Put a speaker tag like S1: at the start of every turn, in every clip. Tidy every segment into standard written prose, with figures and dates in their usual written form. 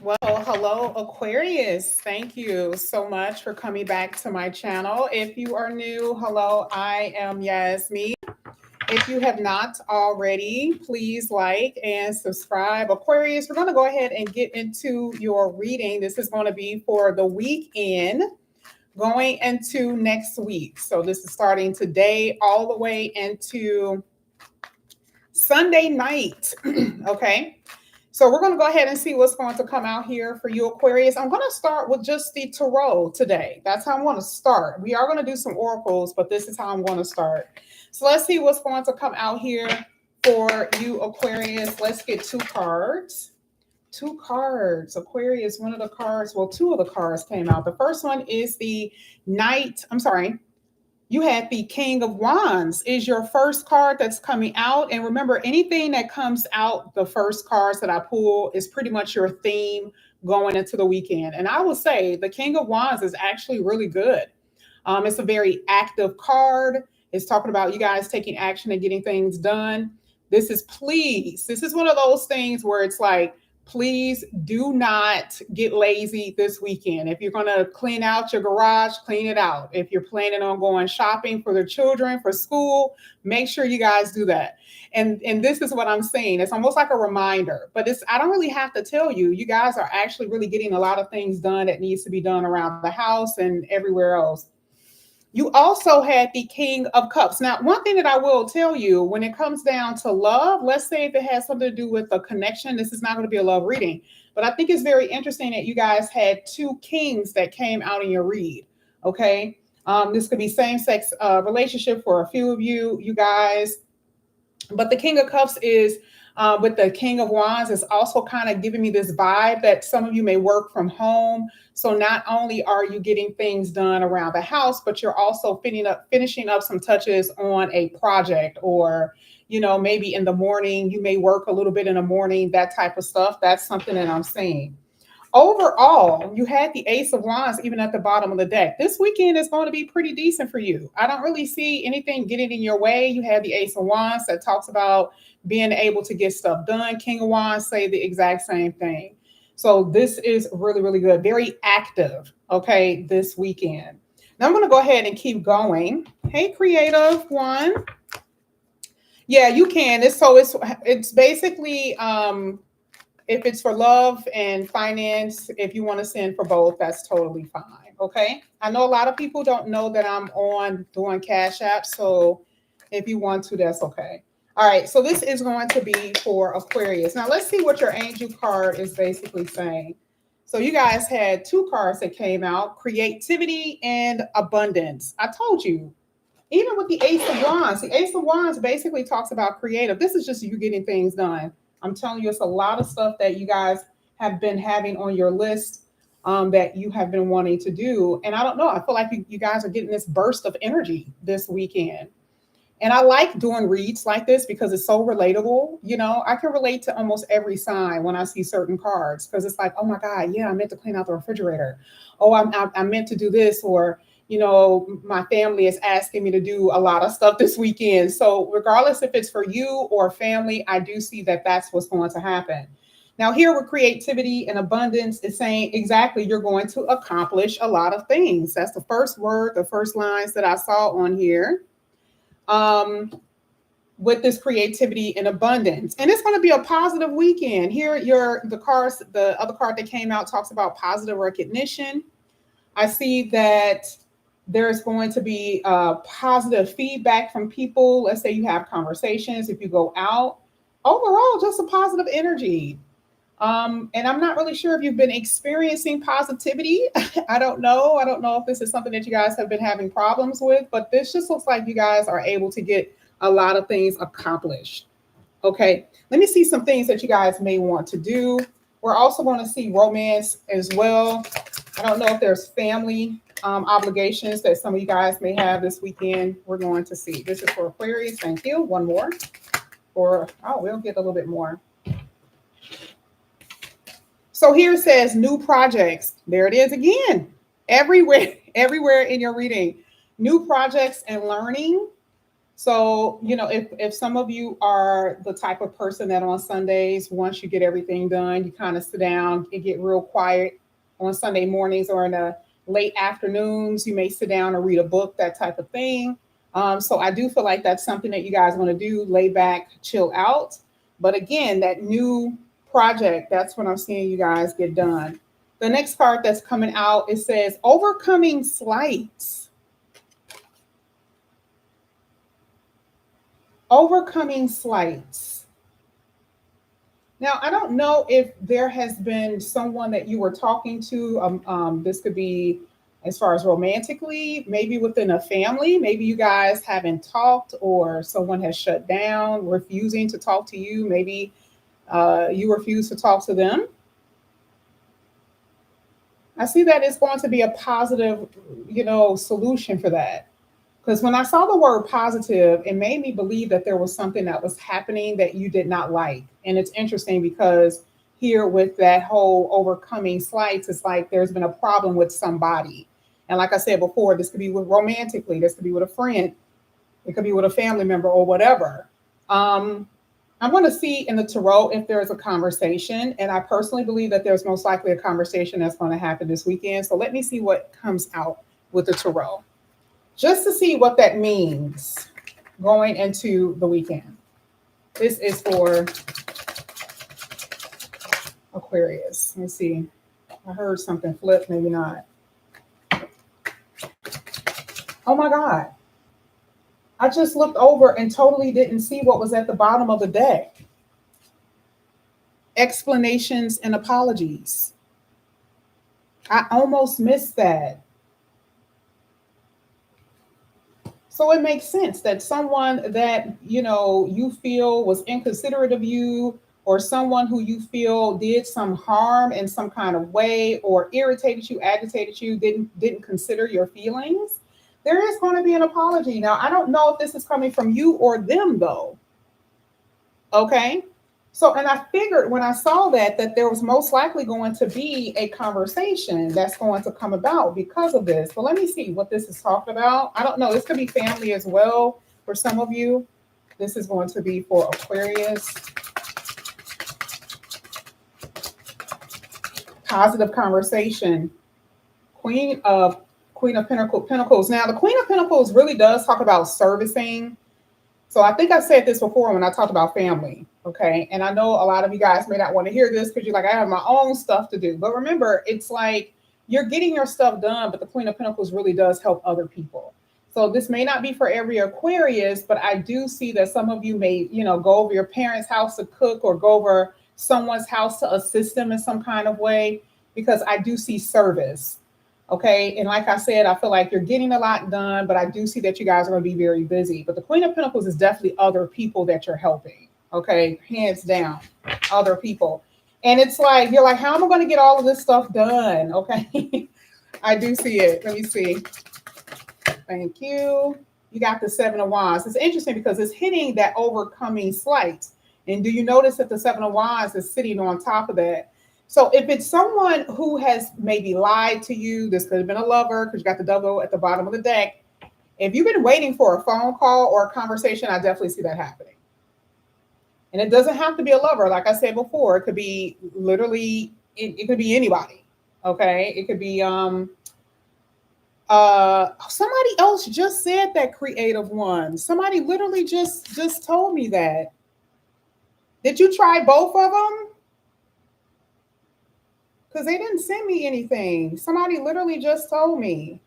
S1: Well, hello, Aquarius. Thank you so much for coming back to my channel. If you are new, hello, I am Yasmin. If you have not already, please like and subscribe. Aquarius, we're going to go ahead and get into your reading. This is going to be for the weekend going into next week. So this is starting today all the way into Sunday night. Okay. So we're going to go ahead and see what's going to come out here for you, Aquarius. I'm going to start with just the tarot today. That's how I'm going to start. We are going to do some oracles, but this is how I'm going to start. So let's see what's going to come out here for you, Aquarius. Let's get two cards. Two cards. Aquarius, one of the cards, well, two of the cards came out. The first one is the Knight. I'm sorry. You had the King of Wands is your first card that's coming out. And remember, anything that comes out, the first cards that I pull is pretty much your theme going into the weekend. And I will say the King of Wands is actually really good. It's a very active card. It's talking about you guys taking action and getting things done. This is please. This is one of those things where it's like, please do not get lazy this weekend. If you're going to clean out your garage, clean it out. If you're planning on going shopping for the children for school, make sure you guys do that. And this is what I'm saying. It's almost like a reminder, but I don't really have to tell you. You guys are actually really getting a lot of things done that needs to be done around the house and everywhere else. You also had the King of Cups. Now, one thing that I will tell you when it comes down to love, let's say if it has something to do with a connection, this is not going to be a love reading. But I think it's very interesting that you guys had two kings that came out in your read. Okay. This could be same-sex relationship for a few of you guys. But the King of Cups is with the King of Wands is also kind of giving me this vibe that some of you may work from home. So not only are you getting things done around the house, but you're also finishing up some touches on a project, or, maybe in the morning, you may work a little bit in the morning, that type of stuff. That's something that I'm seeing. Overall, you had the Ace of Wands even at the bottom of the deck. This weekend is going to be pretty decent for you. I don't really see anything getting in your way. You have the Ace of Wands that talks about being able to get stuff done. King of Wands say the exact same thing. So this is really, really good. Very active, okay, this weekend. Now I'm going to go ahead and keep going. Hey, creative one. Yeah, you can. It's basically if it's for love and finance, if you want to send for both, that's totally fine. Okay. I know a lot of people don't know that I'm on doing Cash App. So if you want to, that's okay. All right. So this is going to be for Aquarius. Now let's see what your angel card is basically saying. So you guys had two cards that came out, creativity and abundance. I told you, even with the Ace of Wands, the Ace of Wands basically talks about creative. This is just you getting things done. I'm telling you, it's a lot of stuff that you guys have been having on your list that you have been wanting to do. And I don't know, I feel like you guys are getting this burst of energy this weekend. And I like doing reads like this because it's so relatable. I can relate to almost every sign when I see certain cards, because it's like, oh my God, yeah, I meant to clean out the refrigerator. Oh, I meant to do this, or my family is asking me to do a lot of stuff this weekend. So regardless if it's for you or family, I do see that that's what's going to happen. Now here with creativity and abundance, it's saying exactly you're going to accomplish a lot of things. That's the first word, the first lines that I saw on here. With this creativity and abundance. And it's going to be a positive weekend. Here, the other card that came out talks about positive recognition. I see that there's going to be positive feedback from people. Let's say you have conversations, if you go out. Overall, just a positive energy. And I'm not really sure if you've been experiencing positivity. I don't know. I don't know if this is something that you guys have been having problems with, but this just looks like you guys are able to get a lot of things accomplished. Okay, let me see some things that you guys may want to do. We're also going to see romance as well. I don't know if there's family obligations that some of you guys may have this weekend. We're going to see. This is for Aquarius. Thank you. One more. We'll get a little bit more. So here it says new projects. There it is again. Everywhere in your reading. New projects and learning. So, if some of you are the type of person that on Sundays, once you get everything done, you kind of sit down and get real quiet on Sunday mornings or in the late afternoons, you may sit down and read a book, that type of thing. So I do feel like that's something that you guys want to do, lay back, chill out. But again, that new project, that's what I'm seeing you guys get done. The next card that's coming out, it says overcoming slights. Overcoming slights. Now, I don't know if there has been someone that you were talking to. This could be as far as romantically, maybe within a family. Maybe you guys haven't talked or someone has shut down, refusing to talk to you. Maybe you refuse to talk to them. I see that it's going to be a positive, solution for that. Because when I saw the word positive, it made me believe that there was something that was happening that you did not like. And it's interesting because here with that whole overcoming slights, it's like there's been a problem with somebody. And like I said before, this could be with romantically, this could be with a friend, it could be with a family member or whatever. I'm going to see in the tarot if there's a conversation. And I personally believe that there's most likely a conversation that's going to happen this weekend. So let me see what comes out with the tarot, just to see what that means going into the weekend. This is for Aquarius. Let me see. I heard something flip, maybe not. Oh my God. I just looked over and totally didn't see what was at the bottom of the deck. Explanations and apologies. I almost missed that. So it makes sense that someone that, you feel was inconsiderate of you, or someone who you feel did some harm in some kind of way or irritated you, agitated you, didn't consider your feelings, there is going to be an apology. Now, I don't know if this is coming from you or them though. Okay. So, and I figured when I saw that there was most likely going to be a conversation that's going to come about because of this. But let me see what this is talking about. I don't know. This could be family as well for some of you. This is going to be for Aquarius. Positive conversation. Queen of Pentacles. Now, the Queen of Pentacles really does talk about servicing. So I think I said this before when I talked about family, okay? And I know a lot of you guys may not want to hear this because you're like, I have my own stuff to do. But remember, it's like you're getting your stuff done, but the Queen of Pentacles really does help other people. So this may not be for every Aquarius, but I do see that some of you may, go over your parents' house to cook or go over someone's house to assist them in some kind of way, because I do see service. Okay. And like I said, I feel like you're getting a lot done, but I do see that you guys are going to be very busy. But the Queen of Pentacles is definitely other people that you're helping. Okay. Hands down, other people. And it's like, you're like, how am I going to get all of this stuff done? Okay. I do see it. Let me see. Thank you. You got the Seven of Wands. It's interesting because it's hitting that overcoming slight. And do you notice that the Seven of Wands is sitting on top of that? So if it's someone who has maybe lied to you, this could have been a lover because you got the double at the bottom of the deck. If you've been waiting for a phone call or a conversation, I definitely see that happening. And it doesn't have to be a lover. Like I said before, it could be literally, it could be anybody. Okay. It could be somebody else just said that, creative one. Somebody literally just told me that. Did you try both of them? Because they didn't send me anything. Somebody literally just told me.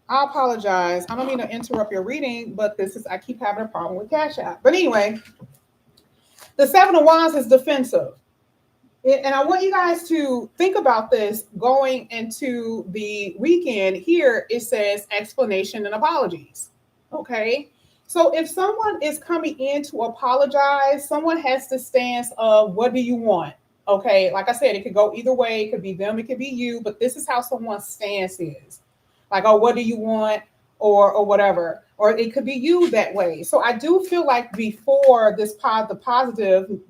S1: I apologize. I don't mean to interrupt your reading, but I keep having a problem with Cash App. But anyway, the Seven of Wands is defensive. And I want you guys to think about this going into the weekend. Here it says explanation and apologies. Okay. So if someone is coming in to apologize, someone has the stance of, what do you want? Okay, like I said, it could go either way. It could be them, it could be you, but this is how someone's stance is. Like, oh, what do you want? Or whatever. Or it could be you that way. So I do feel like before the positive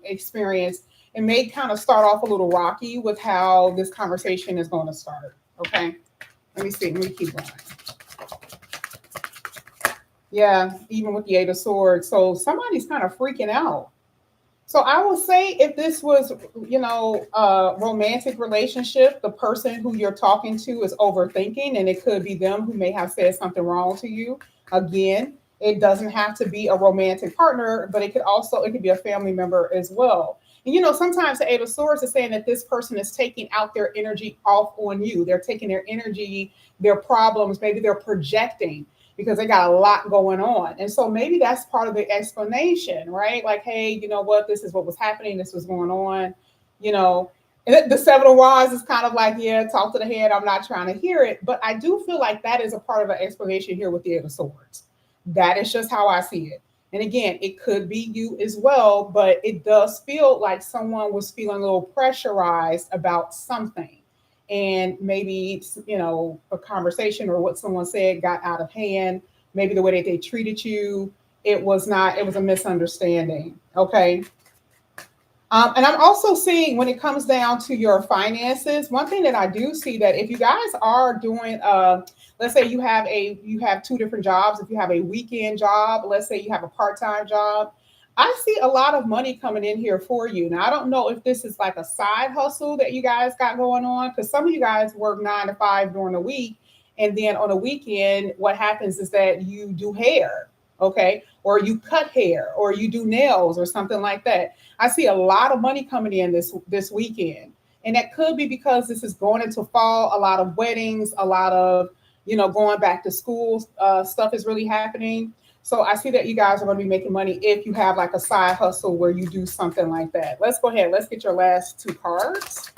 S1: experience, it may kind of start off a little rocky with how this conversation is going to start. Okay, let me see. Let me keep going. Yeah, even with the Eight of Swords. So somebody's kind of freaking out. So I will say if this was, a romantic relationship, the person who you're talking to is overthinking, and it could be them who may have said something wrong to you. Again, it doesn't have to be a romantic partner, but it could be a family member as well. And sometimes the Eight of Swords is saying that this person is taking out their energy off on you. They're taking their energy, their problems, maybe they're projecting because they got a lot going on. And so maybe that's part of the explanation, right? Like, hey, you know what? This is what was happening. This was going on, you know. And the Seven of Wands is kind of like, yeah, talk to the head. I'm not trying to hear it. But I do feel like that is a part of the explanation here with the Eight of Swords. That is just how I see it. And again, it could be you as well, but it does feel like someone was feeling a little pressurized about something, and maybe a conversation or what someone said got out of hand, maybe the way that they treated you, it was a misunderstanding. Okay. And I'm also seeing when it comes down to your finances, one thing that I do see that if you guys are doing, let's say you have two different jobs. If you have a weekend job, let's say you have a part-time job, I see a lot of money coming in here for you. Now I don't know if this is like a side hustle that you guys got going on, because some of you guys work 9 to 5 during the week, and then on the weekend, what happens is that you do hair, okay, or you cut hair, or you do nails, or something like that. I see a lot of money coming in this weekend, and that could be because this is going into fall. A lot of weddings, a lot of going back to school stuff is really happening. So I see that you guys are going to be making money if you have like a side hustle where you do something like that. Let's go ahead. Let's get your last two cards.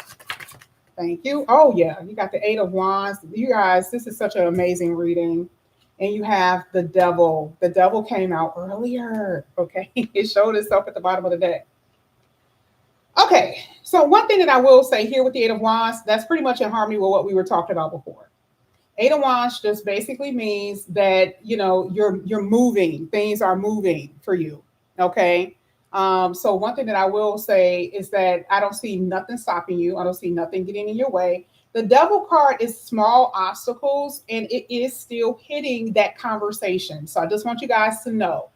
S1: Thank you. Oh yeah, you got the Eight of Wands. You guys, this is such an amazing reading. And you have the Devil. The Devil came out earlier. Okay, it showed itself at the bottom of the deck. Okay, so one thing that I will say here with the Eight of Wands, that's pretty much in harmony with what we were talking about before. Eight of Wands just basically means that you're moving. Things are moving for you. Okay. So one thing that I will say is that I don't see nothing stopping you. I don't see nothing getting in your way. The Devil card is small obstacles, and it is still hitting that conversation. So I just want you guys to know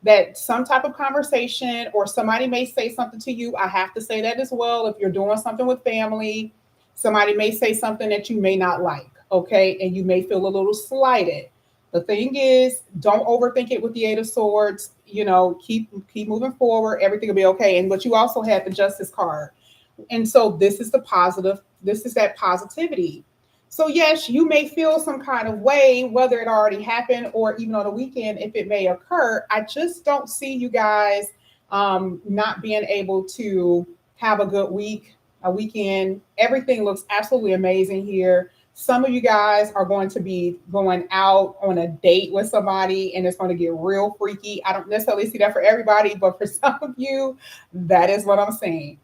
S1: that some type of conversation or somebody may say something to you. I have to say that as well. If you're doing something with family, somebody may say something that you may not like, okay, and you may feel a little slighted. The thing is, don't overthink it with the Eight of Swords. Keep moving forward. Everything will be okay. And but you also have the Justice card, and so this is the positive. This is that positivity. So yes, you may feel some kind of way, whether it already happened or even on the weekend, if it may occur. I just don't see you guys not being able to have a good week, a weekend. Everything looks absolutely amazing here. Some of you guys are going to be going out on a date with somebody, and it's going to get real freaky. I don't necessarily see that for everybody, but for some of you, that is what I'm saying.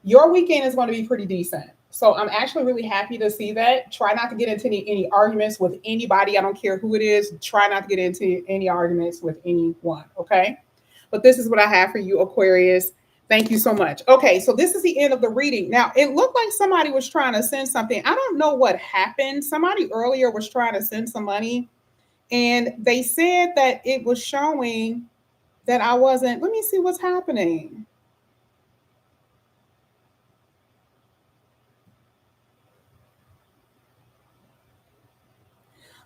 S1: Your weekend is going to be pretty decent. So I'm actually really happy to see that. Try not to get into any arguments with anybody. I don't care who it is. Try not to get into any arguments with anyone. Okay. But this is what I have for you, Aquarius. Thank you so much. Okay, so this is the end of the reading. Now, it looked like somebody was trying to send something. I don't know what happened. Somebody earlier was trying to send some money, and they said that it was showing that I wasn't. Let me see what's happening.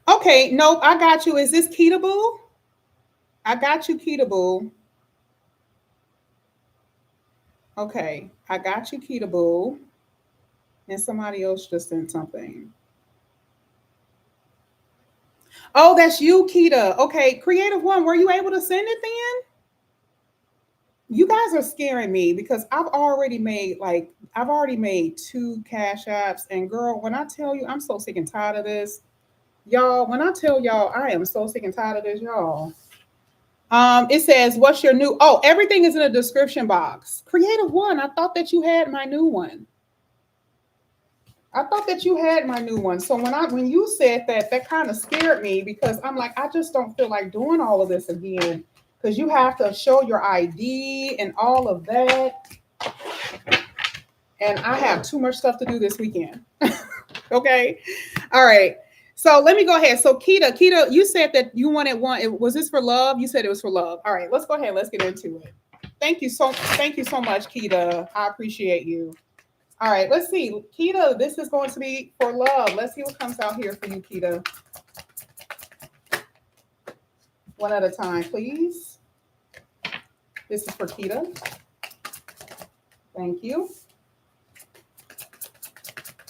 S1: Okay, nope, I got you. Is this Kita Boo? I got you, Kita Boo. Okay, I got you, Kita Boo. And somebody else just sent something. Oh, that's you, Kita. Okay, Creative One, were you able to send it then? You guys are scaring me because I've already made two cash apps, and girl, when I tell you I'm so sick and tired of this, y'all, when I tell y'all I am so sick and tired of this, y'all. It says, what's your new? Oh, everything is in the description box. Creative One, I thought that you had my new one. I thought that you had my new one. So when you said that, that kind of scared me because I'm like, I just don't feel like doing all of this again because you have to show your ID and all of that. And I have too much stuff to do this weekend. Okay. All right. So let me go ahead. So Kita, you said that you wanted one. Was this for love? You said it was for love. All right, let's go ahead. Let's get into it. Thank you so much, Kita. I appreciate you. All right, let's see. Kita, this is going to be for love. Let's see what comes out here for you, Kita. One at a time, please. This is for Kita. Thank you.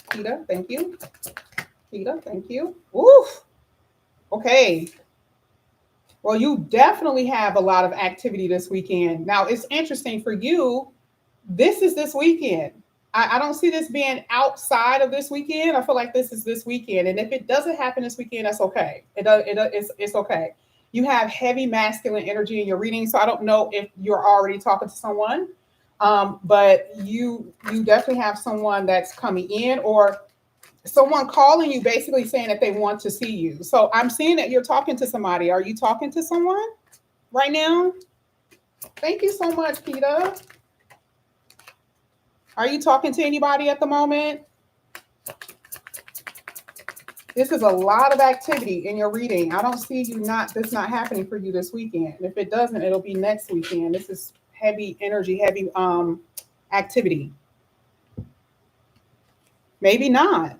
S1: Kita, thank you. Kita, thank you. Oof. Okay. Well, you definitely have a lot of activity this weekend. Now, it's interesting for you. This is this weekend. I don't see this being outside of this weekend. I feel like this is this weekend. And if it doesn't happen this weekend, that's okay. It's okay. You have heavy masculine energy in your reading. So I don't know if you're already talking to someone, but you definitely have someone that's coming in, or someone calling you basically saying that they want to see you. So I'm seeing that you're talking to somebody. Are you talking to someone right now? Thank you so much, Kita. Are you talking to anybody at the moment? This is a lot of activity in your reading. I don't see this not happening for you this weekend. If it doesn't, it'll be next weekend. This is heavy energy, heavy activity. Maybe not.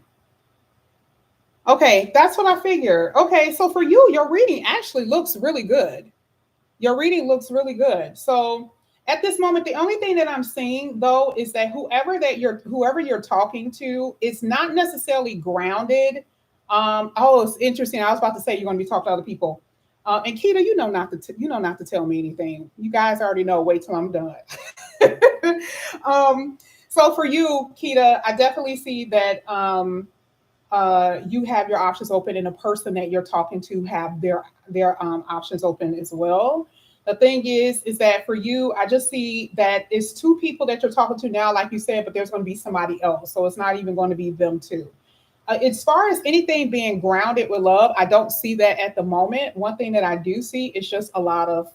S1: Okay, that's what I figured. Okay, so for you, your reading actually looks really good. Your reading looks really good. So at this moment, the only thing that I'm seeing though is that whoever you're talking to is not necessarily grounded. Oh, it's interesting. I was about to say you're going to be talking to other people. And Kita, you know not to tell me anything. You guys already know. Wait till I'm done. So for you, Kita, I definitely see that you have your options open, and the person that you're talking to have their options open as well. The thing is that for you, I just see that it's two people that you're talking to now, like you said, but there's going to be somebody else. So it's not even going to be them too. As far as anything being grounded with love, I don't see that at the moment. One thing that I do see is just a lot of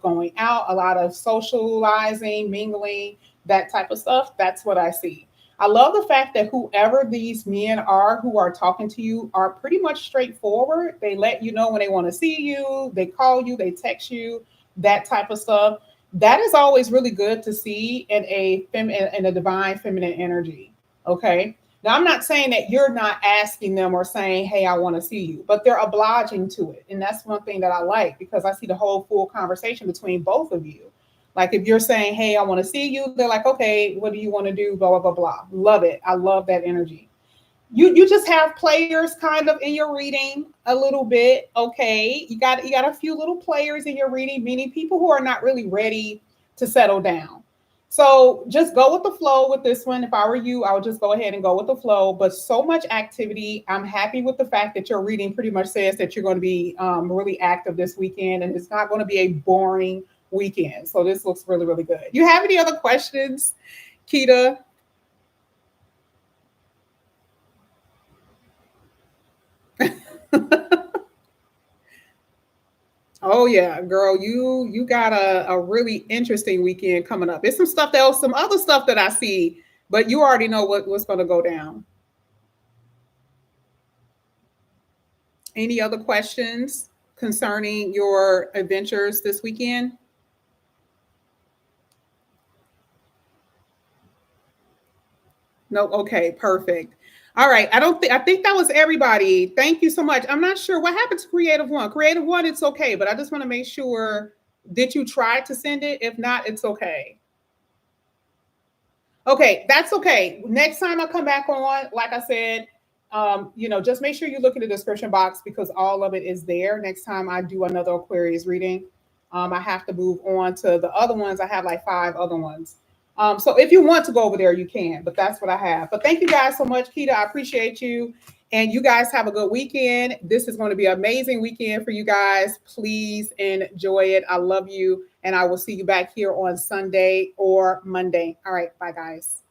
S1: going out, a lot of socializing, mingling, that type of stuff. That's what I see. I love the fact that whoever these men are who are talking to you are pretty much straightforward. They let you know when they want to see you, they call you, they text you, that type of stuff. That is always really good to see in a divine feminine energy. Okay. Now, I'm not saying that you're not asking them or saying, hey, I want to see you, but they're obliging to it. And that's one thing that I like, because I see the whole full conversation between both of you. Like if you're saying, hey, I want to see you, they're like, okay, what do you want to do? Blah, blah, blah, blah. Love it. I love that energy. You just have players kind of in your reading a little bit. Okay. You got a few little players in your reading, meaning people who are not really ready to settle down. So just go with the flow with this one. If I were you, I would just go ahead and go with the flow. But so much activity. I'm happy with the fact that your reading pretty much says that you're going to be really active this weekend, and it's not going to be a boring weekend. So this looks really, really good. You have any other questions, Kita? Oh yeah, girl, you got a really interesting weekend coming up. It's some other stuff that I see, but you already know what's going to go down. Any other questions concerning your adventures this weekend? No, okay, perfect. All right. I think that was everybody. Thank you so much. I'm not sure what happened to Creative One. Creative One, it's okay, but I just want to make sure, did you try to send it? If not, it's okay. Okay, that's okay. Next time I come back on, like I said, just make sure you look in the description box, because all of it is there. Next time I do another Aquarius reading, I have to move on to the other ones. I have like 5 other ones. So if you want to go over there, you can, but that's what I have. But thank you guys so much, Kita. I appreciate you. And you guys have a good weekend. This is going to be an amazing weekend for you guys. Please enjoy it. I love you. And I will see you back here on Sunday or Monday. All right. Bye, guys.